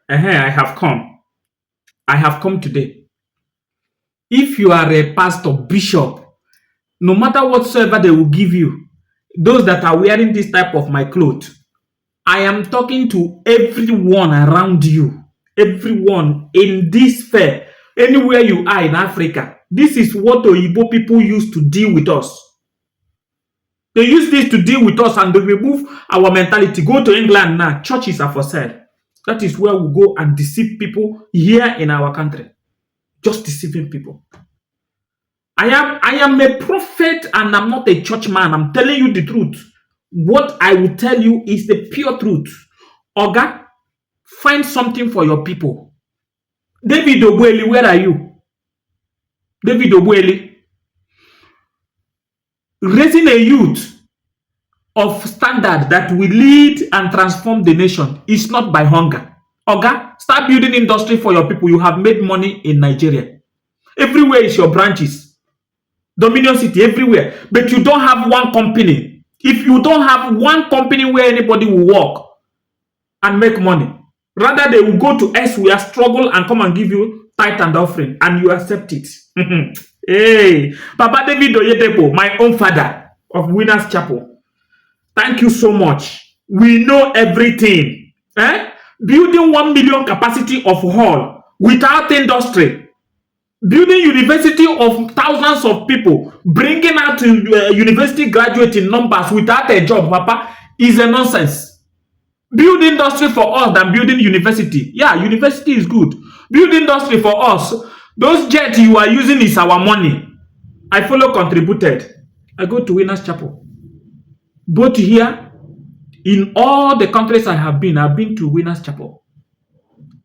I have come. I have come today. If you are a pastor, bishop, no matter whatsoever they will give you, those that are wearing this type of my clothes, I am talking to everyone around you, everyone in this fair, anywhere you are in Africa. This is what Oyibo people used to deal with us. They use this to deal with us and they remove our mentality. Go to England now, churches are for sale. That is where we go and deceive people here in our country. Just deceiving people. I am a prophet and I'm not a church man. I'm telling you the truth. What I will tell you is the pure truth. Oga, find something for your people. David Obueli, where are you? David Obueli. Raising a youth of standard that will lead and transform the nation is not by hunger. Oga, start building industry for your people. You have made money in Nigeria. Everywhere is your branches. Dominion City, everywhere. But you don't have one company. If you don't have one company where anybody will work and make money, rather they will go to elsewhere, struggle and come and give you tithe and offering and you accept it. Hey, Papa David Oyedepo, my own father of Winners Chapel. Thank you so much. We know everything. Building 1 million capacity of hall without industry. Building university of thousands of people, bringing out university graduate in numbers without a job, Papa, is a nonsense. Build industry for us than building university. Yeah, university is good. Build industry for us. Those jets you are using is our money. I follow contributed. I go to Winners Chapel. Both here, in all the countries I have been, I've been to Winners Chapel.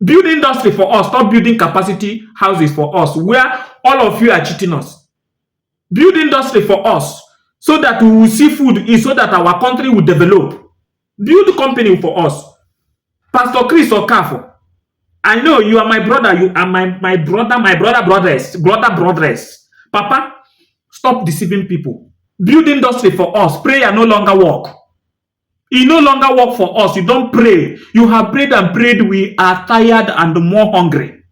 Build industry for us. Stop building capacity houses for us, where all of you are cheating us. Build industry for us, so that we will see food, so that our country will develop. Build company for us. Pastor Chris Okafo, I know you are my brother. You are my brothers. Papa, stop deceiving people. Build industry for us. Prayer no longer work. It no longer work for us. You don't pray. You have prayed and prayed. We are tired and more hungry.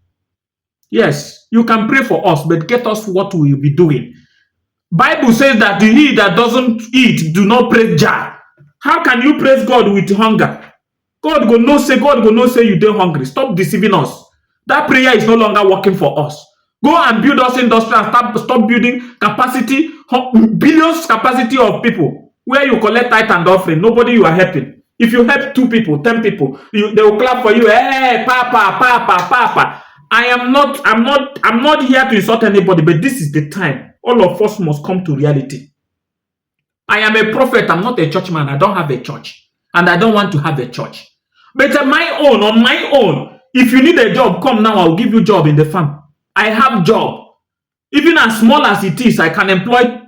Yes, you can pray for us, but get us what we will be doing. Bible says that he that doesn't eat do not praise Jah. How can you praise God with hunger? God go no say you dey hungry. Stop deceiving us. That prayer is no longer working for us. Go and build us industry and stop building capacity, billions capacity of people where you collect tithe and offering. Nobody you are helping. If you help 2 people, 10 people, they will clap for you. Hey, Papa. I'm not here to insult anybody, but this is the time. All of us must come to reality. I am a prophet. I'm not a churchman. I don't have a church. And I don't want to have a church. But on my own, if you need a job, come now. I'll give you a job in the farm. I have job. Even as small as it is, I can employ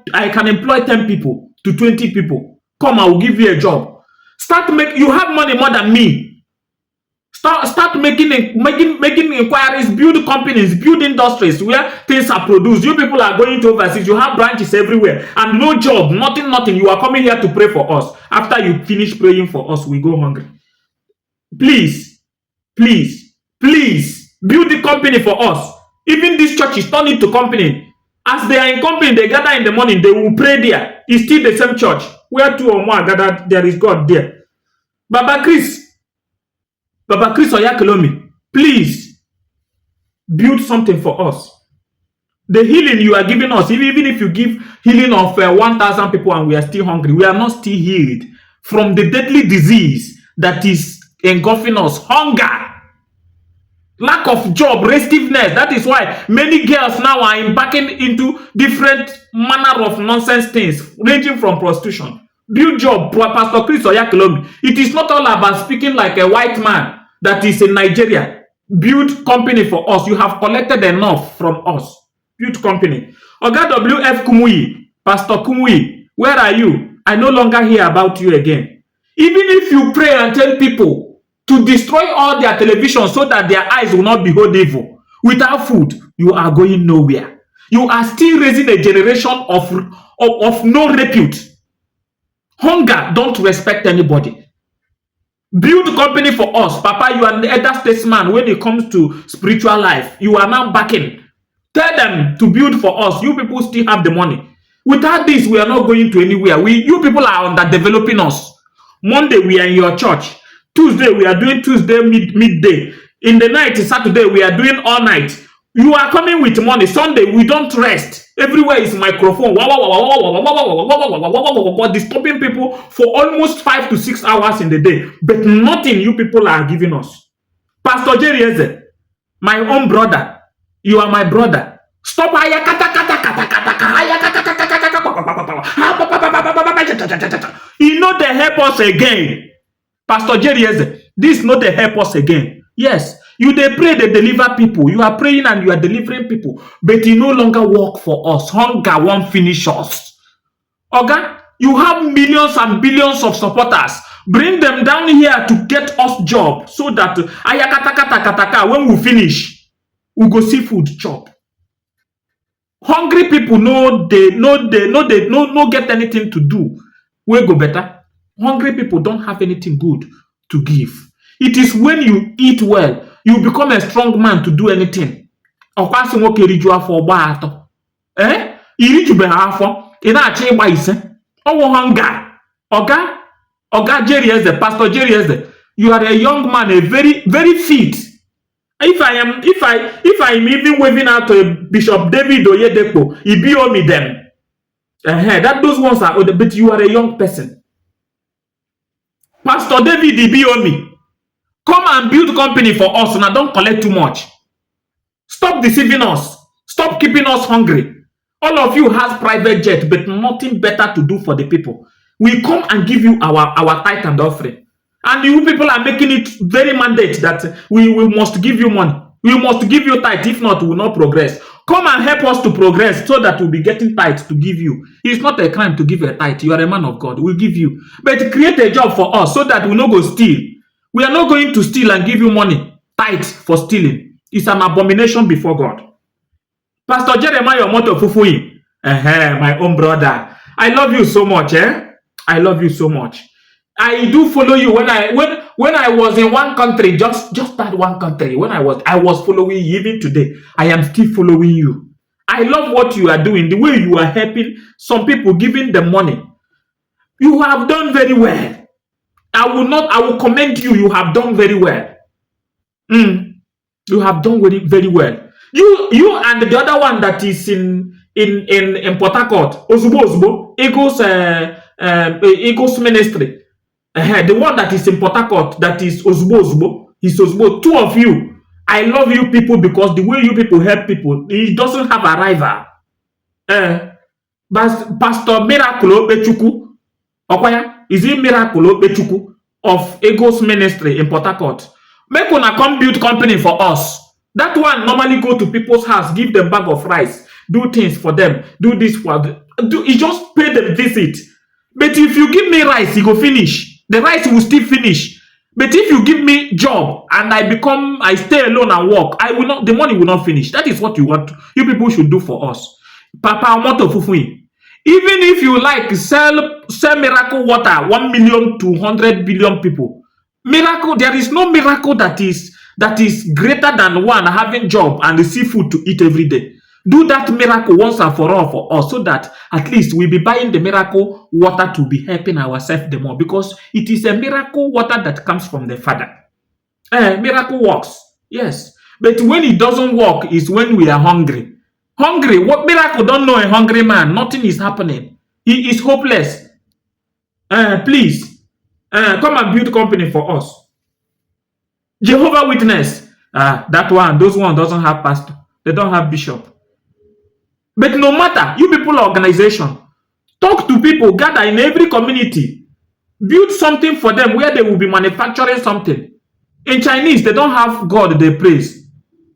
10 people to 20 people. Come, I will give you a job. You have money more than me. Start making inquiries, build companies, build industries where things are produced. You people are going to overseas. You have branches everywhere and no job, nothing. You are coming here to pray for us. After you finish praying for us, we go hungry. Please, build the company for us. Even these churches turn it to company. As they are in company, they gather in the morning, they will pray there. It's still the same church. Where 2 or more are gathered, there is God there. Baba Chris Oyakhilome, please build something for us. The healing you are giving us, even if you give healing of 1,000 people and we are still hungry, we are not still healed from the deadly disease that is engulfing us. Hunger, lack of job, restiveness. That is why many girls now are embarking into different manner of nonsense things, ranging from prostitution. Build job, Pastor Chris Oyakhilome. It is not all about speaking like a white man that is in Nigeria. Build company for us. You have collected enough from us. Build company. Oga WF Kumuyi, Pastor Kumuyi, where are you? I no longer hear about you again. Even if you pray and tell people to destroy all their television so that their eyes will not behold evil, without food, you are going nowhere. You are still raising a generation of no repute. Hunger don't respect anybody. Build company for us. Papa, you are the elder statesman when it comes to spiritual life. You are now backing. Tell them to build for us. You people still have the money. Without this, we are not going to anywhere. You people are underdeveloping us. Monday, we are in your church. Tuesday, we are doing Tuesday midday. In the night, Saturday, we are doing all night. You are coming with money. Sunday, we don't rest. Everywhere is microphone. Disturbing people for almost 5 to 6 hours in the day. But nothing you people are giving us. Pastor Jerry, my own brother, you are my brother. Stop. You know they help us again. Pastor Jerry, this not they help us again. Yes, you they pray, they deliver people. You are praying and you are delivering people, but you no longer work for us. Hunger won't finish us. Okay? You have millions and billions of supporters. Bring them down here to get us job so that when we finish, we go see food chop. Hungry people no get anything to do. We go better. Hungry people don't have anything good to give. It is when you eat well, you become a strong man to do anything. Okwasi nwoke riju afọ ọgba atọ. Irijubeghị afọ, ị na-achọ ịgba ise. Ọwụ hunger. Oga Jerry Eze, Pastor Jerry Eze, you are a young man, a very, very fit. If I am even waving out to Bishop David Oyedepo, he be on me them. Those ones are older, but you are a young person. Pastor David, he be on me. Come and build company for us, and don't collect too much. Stop deceiving us. Stop keeping us hungry. All of you has private jet, but nothing better to do for the people. We come and give you our tithe and offering. And you people are making it very mandate that we must give you money. We must give you tithe. If not, we will not progress. Come and help us to progress so that we'll be getting tithe to give you. It's not a crime to give a tithe. You are a man of God. We'll give you. But create a job for us so that we no go steal. We are not going to steal and give you money. Tithe for stealing. It's an abomination before God. Pastor Jeremiah Omoto Fufui. My own brother. I love you so much. I love you so much. I do follow you when I was in one country, just that one country. When I was following you, even today, I am still following you. I love what you are doing, the way you are helping some people, giving them money. You have done very well. I will commend you. You have done very well. You have done very, very well. You and the other one that is in Port Harcourt, Ozugbo, Eagles Ministry. The one that is in Port Harcourt, that is Ozugbo, is Ozugbo. Two of you, I love you people because the way you people help people, it doesn't have a rival. But Pastor Miracle Bechuku, Okwaya, is it Miracle Bechuku of Eagles Ministry in Port Harcourt? Make una come build company for us. That one normally go to people's house, give them bag of rice, do things for them, do this for them. You just pay them visit. But if you give me rice, it go finish. The rice will still finish. But if you give me job and I stay alone and work, the money will not finish. That is what you want. You people should do for us. Papa Omoto Fufui. Even if you like sell miracle water, 1 million to 100 billion people. Miracle, there is no miracle that is greater than one having job and receive food to eat every day. Do that miracle once and for all for us so that at least we'll be buying the miracle water to be helping ourselves the more, because it is a miracle water that comes from the Father. Miracle works, yes. But when it doesn't work is when we are hungry. Hungry, what miracle don't know a hungry man? Nothing is happening. He is hopeless. Please, come and build company for us. Jehovah Witness, those one doesn't have pastor. They don't have bishop. But no matter, you people organization, talk to people, gather in every community, build something for them where they will be manufacturing something. In Chinese, they don't have God they praise,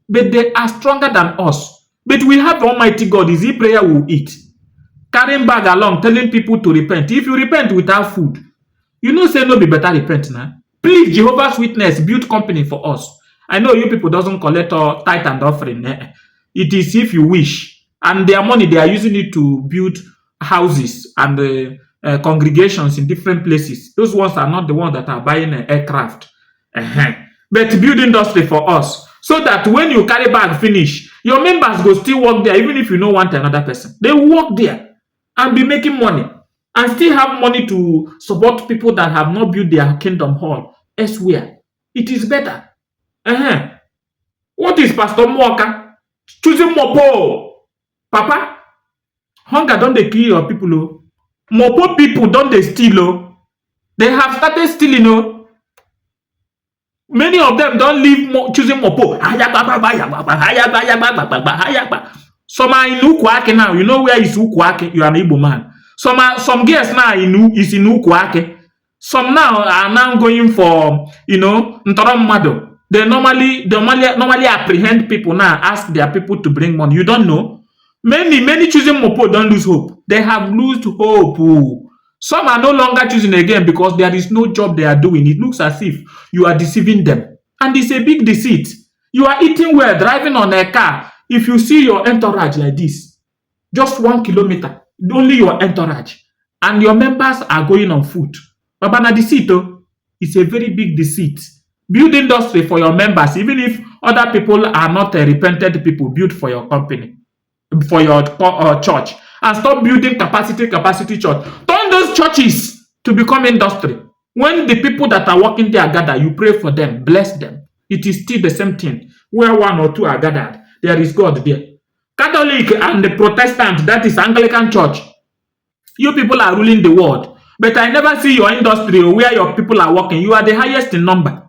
but they are stronger than us. But we have Almighty God. Is He prayer we will eat? Carrying bag along, telling people to repent. If you repent without food, you know say no be better repent now. Please, Jehovah's Witness, build company for us. I know you people doesn't collect tithe and offering. It is if you wish. And their money, they are using it to build houses and congregations in different places. Those ones are not the ones that are buying an aircraft. Uh-huh. But build industry for us so that when you carry bag finish, your members go still work there even if you don't want another person. They will work there and be making money and still have money to support people that have not built their kingdom hall elsewhere. It is better. Uh-huh. What is Pastor Mwaka? Choosing Mopo. Papa, hunger don't they kill your people. Oh. Mopo people don't they steal. Oh. They have started stealing. Oh. Many of them don't leave choosing Mopo. Some are in Ukwake now. You know where is Ukwake? You are an Igbo man. Some girls now is in Ukwake. Some now are now going for, Ntoromado. They normally apprehend people now, ask their people to bring money. You don't know. Many choosing Mopo don't lose hope. They have lost hope. Ooh. Some are no longer choosing again because there is no job they are doing. It looks as if you are deceiving them. And it's a big deceit. You are eating well, driving on a car. If you see your entourage like this, just 1 kilometer, only your entourage, and your members are going on foot. But na deceit, it's a very big deceit. Build industry for your members, even if other people are not repented people, build for your company, for your church. And stop building capacity church. Turn those churches to become industry. When the people that are working there gather, you pray for them, bless them. It is still the same thing. Where 1 or 2 are gathered, there is God there. Catholic and the Protestant, that is Anglican church. You people are ruling the world. But I never see your industry where your people are working. You are the highest in number.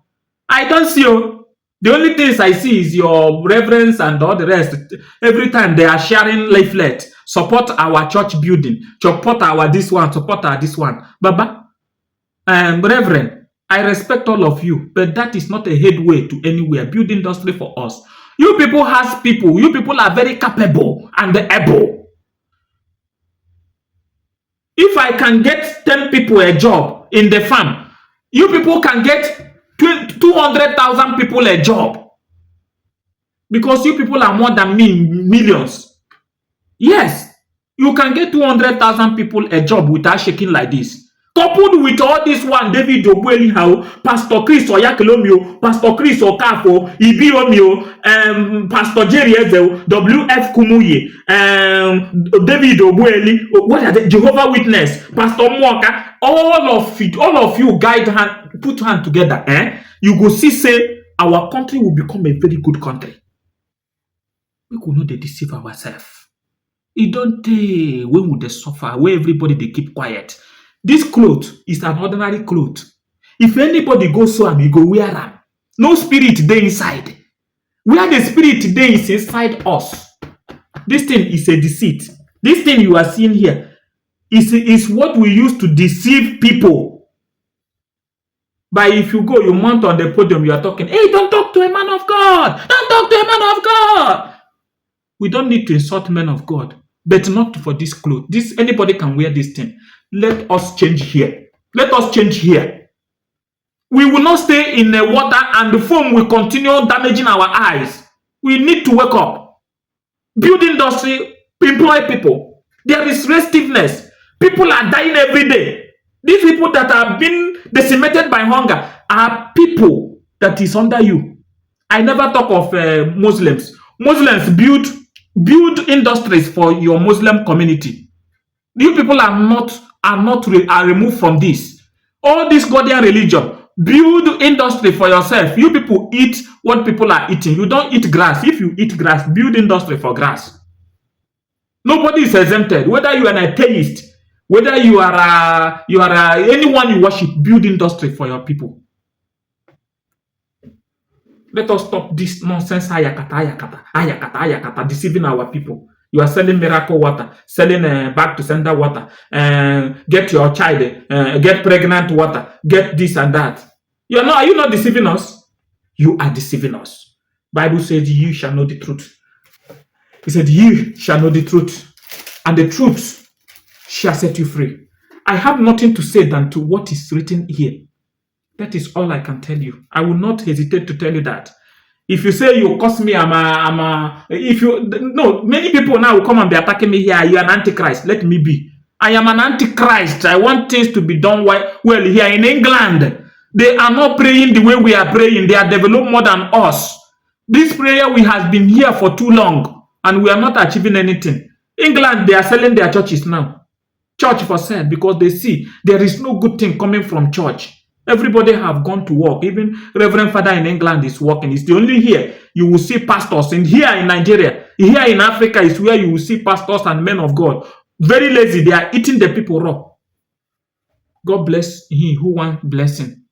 I don't see you. The only things I see is your reverends and all the rest. Every time they are sharing leaflet, support our church building, support our this one, support our this one. Baba, Reverend, I respect all of you, but that is not a headway to anywhere. Build industry for us. You people has people. You people are very capable and able. If I can get 10 people a job in the farm, you people can get 200,000 people a job. Because you people are more than me, millions. Yes, you can get 200,000 people a job without shaking like this. Coupled with all this one, David Obueli how, Pastor Chris Oyakelomio, Pastor Chris Okafo, Ibiomio, Pastor Jerry Ezel, W.F. Kumuye, David Obueli, what are they? Jehovah Witness, Pastor Mwaka, all of you guide hand, put hand together, you go see say our country will become a very good country. We could not deceive ourselves. It don't take when we suffer, where everybody they keep quiet. This cloth is an ordinary cloth. If anybody goes so and you go wear them, no spirit dey inside. Where the spirit dey is inside us. This thing is a deceit. This thing you are seeing here is what we use to deceive people. But if you go, you mount on the podium, you are talking, hey, don't talk to a man of God. Don't talk to a man of God. We don't need to insult men of God, but not for this cloth. Anybody can wear this thing. Let us change here. Let us change here. We will not stay in the water and the foam will continue damaging our eyes. We need to wake up. Build industry, employ people. There is restiveness. People are dying every day. These people that are being decimated by hunger are people that is under you. I never talk of Muslims. Muslims build industries for your Muslim community. You people are removed from this. All this Godian religion, build industry for yourself. You people eat what people are eating. You don't eat grass. If you eat grass, build industry for grass. Nobody is exempted. Whether you are an atheist, whether you are anyone you worship, build industry for your people. Let us stop this nonsense ayakata, deceiving our people. You are selling miracle water, selling back to sender water, get your child, get pregnant water, get this and that. Are you not deceiving us? You are deceiving us. Bible says you shall know the truth. He said you shall know the truth, and the truth shall set you free. I have nothing to say than to what is written here. That is all I can tell you. I will not hesitate to tell you that. If you say you curse me, many people now will come and be attacking me here. You are an antichrist. Let me be. I am an antichrist. I want things to be done well here in England. They are not praying the way we are praying. They are developed more than us. This prayer we have been here for too long and we are not achieving anything. England, they are selling their churches now. Church for sale because they see there is no good thing coming from church. Everybody have gone to work. Even Reverend Father in England is working. It's the only here you will see pastors. And here in Nigeria, here in Africa is where you will see pastors and men of God. Very lazy. They are eating the people raw. God bless he who wants blessing.